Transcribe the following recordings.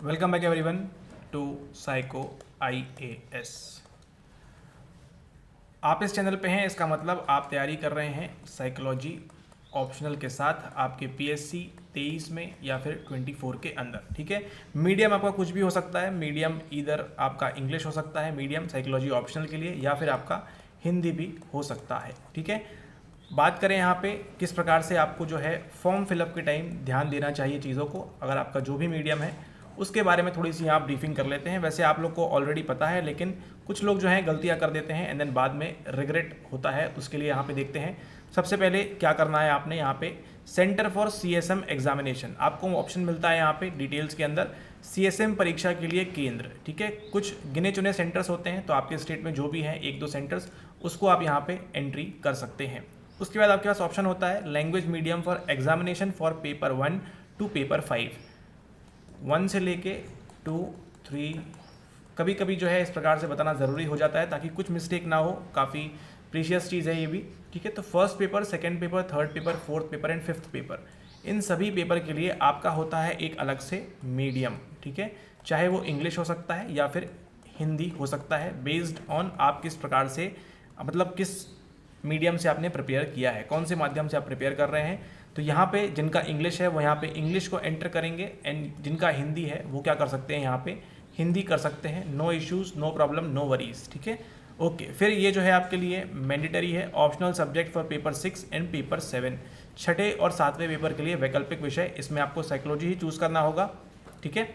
Welcome back everyone to psycho IAS। आप इस channel पे हैं, इसका मतलब आप तैयारी कर रहे हैं साइकोलॉजी ऑप्शनल के साथ आपके PSC 23 में या फिर 24 के अंदर। ठीक है, मीडियम आपका कुछ भी हो सकता है। मीडियम इधर आपका इंग्लिश हो सकता है मीडियम साइकोलॉजी ऑप्शनल के लिए, या फिर आपका हिंदी भी हो सकता है। ठीक है, बात करें यहाँ पे किस प्रकार से आपको जो है फॉर्म फिलअप के टाइम ध्यान देना चाहिए चीज़ों को, अगर आपका जो भी मीडियम है उसके बारे में थोड़ी सी यहाँ ब्रीफिंग कर लेते हैं। वैसे आप लोग को ऑलरेडी पता है, लेकिन कुछ लोग जो हैं गलतियाँ कर देते हैं एंड देन बाद में रिग्रेट होता है। उसके लिए यहाँ पे देखते हैं। सबसे पहले क्या करना है, आपने यहाँ पे सेंटर फॉर CSM एग्जामिनेशन आपको ऑप्शन मिलता है यहाँ पे डिटेल्स के अंदर, CSM परीक्षा के लिए केंद्र। ठीक है, कुछ गिने चुने सेंटर्स होते हैं, तो आपके स्टेट में जो भी हैं 1-2 सेंटर्स, उसको आप यहाँ पे एंट्री कर सकते हैं। उसके बाद आपके पास ऑप्शन होता है language medium for examination for paper 1 to paper 5, 1 से लेके 2, 3। कभी कभी जो है इस प्रकार से बताना ज़रूरी हो जाता है ताकि कुछ मिस्टेक ना हो, काफ़ी प्रीशियस चीज़ है ये भी। ठीक है, तो first paper, second paper, third paper, fourth paper and fifth paper, इन सभी पेपर के लिए आपका होता है एक अलग से मीडियम। ठीक है, चाहे वो इंग्लिश हो सकता है या फिर हिंदी हो सकता है, बेस्ड ऑन आप किस प्रकार से, मतलब किस मीडियम से आपने प्रिपेयर किया है, कौन से माध्यम से आप प्रिपेयर कर रहे हैं। तो यहाँ पे जिनका इंग्लिश है वो यहाँ पे इंग्लिश को एंटर करेंगे, एंड जिनका हिंदी है वो क्या कर सकते हैं, यहाँ पे हिंदी कर सकते हैं। No issues, no problem, no worries. ठीक है, ओके। फिर ये जो है आपके लिए मैंडेटरी है, optional subject for paper 6 and paper 7, छठे और 7वें पेपर के लिए वैकल्पिक विषय, इसमें आपको साइकोलॉजी ही चूज़ करना होगा। ठीक है,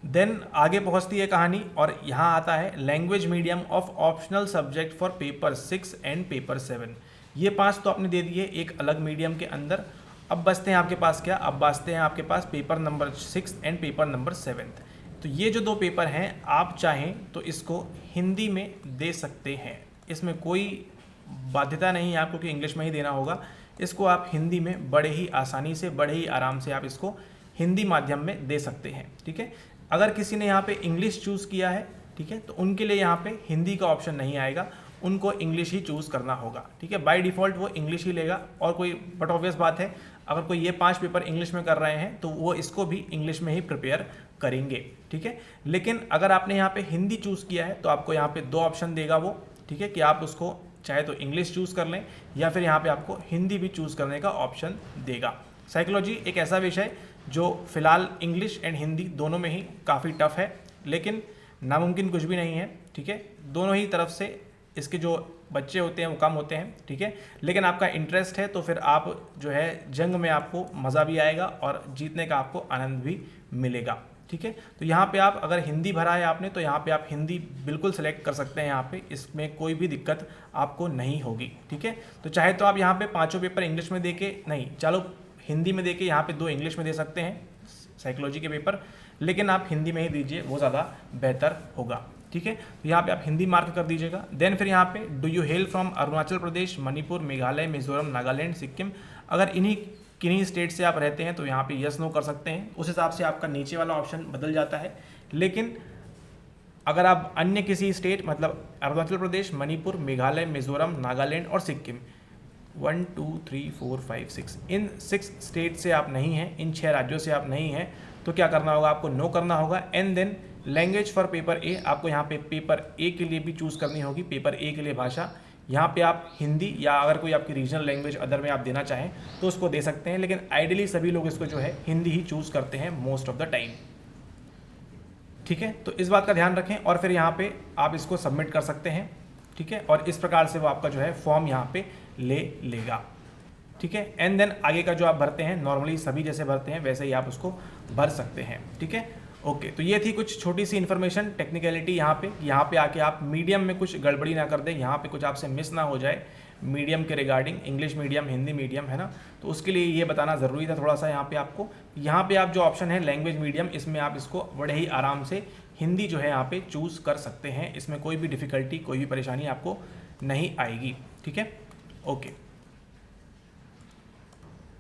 देन आगे पहुंचती है कहानी और यहाँ आता है language medium of optional subject for paper 6 and paper 7। ये 5 तो आपने दे दिए एक अलग मीडियम के अंदर। अब बचते हैं आपके पास क्या, अब बचते हैं आपके पास paper number 6 and paper number 7। तो ये जो 2 पेपर हैं, आप चाहें तो इसको हिंदी में दे सकते हैं, इसमें कोई बाध्यता नहीं है आपको कि इंग्लिश में ही देना होगा। इसको आप हिंदी में बड़े ही आसानी से, बड़े ही आराम से आप इसको हिंदी माध्यम में दे सकते हैं। ठीक है, अगर किसी ने यहाँ पे इंग्लिश चूज़ किया है, ठीक है, तो उनके लिए यहाँ पे हिंदी का ऑप्शन नहीं आएगा, उनको इंग्लिश ही चूज़ करना होगा। ठीक है, बाय डिफ़ॉल्ट वो इंग्लिश ही लेगा। और कोई बट ऑब्वियस बात है, अगर कोई ये 5 पेपर इंग्लिश में कर रहे हैं तो वो इसको भी इंग्लिश में ही प्रिपेयर करेंगे। ठीक है, लेकिन अगर आपने यहाँ पे हिंदी चूज़ किया है तो आपको यहाँ पे 2 ऑप्शन देगा वो। ठीक है, कि आप उसको चाहे तो इंग्लिश चूज़ कर लें या फिर यहाँ पर आपको हिंदी भी चूज़ करने का ऑप्शन देगा। साइकोलॉजी एक ऐसा विषय जो फिलहाल इंग्लिश एंड हिंदी दोनों में ही काफ़ी टफ है, लेकिन नामुमकिन कुछ भी नहीं है। ठीक है, दोनों ही तरफ से इसके जो बच्चे होते हैं वो कम होते हैं। ठीक है, लेकिन आपका इंटरेस्ट है तो फिर आप जो है जंग में आपको मज़ा भी आएगा और जीतने का आपको आनंद भी मिलेगा। ठीक है, तो यहाँ पे आप अगर हिंदी भरा है आपने तो यहाँ पे आप हिंदी बिल्कुल सेलेक्ट कर सकते हैं, यहाँ पे इसमें कोई भी दिक्कत आपको नहीं होगी। ठीक है, तो चाहे तो आप यहाँ पे 5 पेपर इंग्लिश में दे के, नहीं चलो हिंदी में देके यहाँ पे 2 इंग्लिश में दे सकते हैं साइकोलॉजी के पेपर, लेकिन आप हिंदी में ही दीजिए, वो ज़्यादा बेहतर होगा। ठीक है, तो यहाँ पे आप हिंदी मार्क कर दीजिएगा। देन फिर यहाँ पे do you hail from Arunachal Pradesh, Manipur, Meghalaya, Mizoram, Nagaland, Sikkim, अगर किन्हीं स्टेट से आप रहते हैं तो यहाँ पे यस नो कर सकते हैं। उस हिसाब से आपका नीचे वाला ऑप्शन बदल जाता है। लेकिन अगर आप अन्य किसी स्टेट, मतलब अरुणाचल प्रदेश, मणिपुर, मेघालय, मिजोरम, नागालैंड और सिक्किम, 1 2 3 4 5 6, इन 6 स्टेट से आप नहीं हैं, इन 6 राज्यों से आप नहीं हैं, तो क्या करना होगा, आपको नो करना होगा। And then language for paper A, आपको यहाँ पे पेपर ए के लिए भी चूज़ करनी होगी। पेपर ए के लिए भाषा, यहाँ पे आप हिंदी या अगर कोई आपकी रीजनल लैंग्वेज अदर में आप देना चाहें तो उसको दे सकते हैं, लेकिन आइडियली सभी लोग इसको जो है हिंदी ही चूज़ करते हैं मोस्ट ऑफ द टाइम। ठीक है, तो इस बात का ध्यान रखें और फिर यहाँ पे आप इसको सबमिट कर सकते हैं। ठीक है, और इस प्रकार से वो आपका जो है फॉर्म यहाँ पे ले लेगा। ठीक है, एंड देन आगे का जो आप भरते हैं नॉर्मली सभी जैसे भरते हैं वैसे ही आप उसको भर सकते हैं। ठीक है, ओके। तो ये थी कुछ छोटी सी इन्फॉर्मेशन, टेक्निकलिटी यहाँ पे आके आप मीडियम में कुछ गड़बड़ी ना कर दें, यहाँ पे कुछ आपसे मिस ना हो जाए मीडियम के regarding, English medium, Hindi medium, है ना। तो उसके लिए ये बताना ज़रूरी था थोड़ा सा यहाँ पे आपको। यहाँ पे आप जो ऑप्शन है लैंग्वेज मीडियम, इसमें आप इसको बड़े ही आराम से हिंदी जो है यहाँ पे चूज़ कर सकते हैं, इसमें कोई भी डिफ़िकल्टी, कोई भी परेशानी आपको नहीं आएगी। ठीक है, ओके।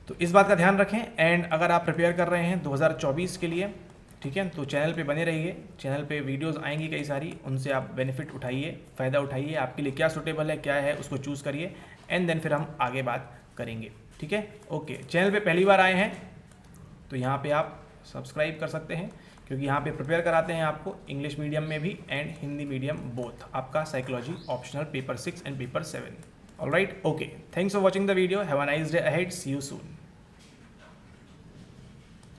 तो इस बात का ध्यान रखें। एंड अगर आप प्रिपेयर कर रहे हैं 2024 के लिए, ठीक है, तो चैनल पे बने रहिए। चैनल पे वीडियोस आएंगी कई सारी, उनसे आप बेनिफिट उठाइए, फ़ायदा उठाइए, आपके लिए क्या सूटेबल है, क्या है, उसको चूज़ करिए। एंड देन फिर हम आगे बात करेंगे। ठीक है, ओके। चैनल पे पहली बार आए हैं तो यहाँ पे आप सब्सक्राइब कर सकते हैं, क्योंकि यहाँ पे प्रिपेयर कराते हैं आपको इंग्लिश मीडियम में भी एंड हिंदी मीडियम बोथ, आपका psychology optional paper 6 and paper 7। Alright, okay, thanks for watching the video, have a nice day ahead, see you soon.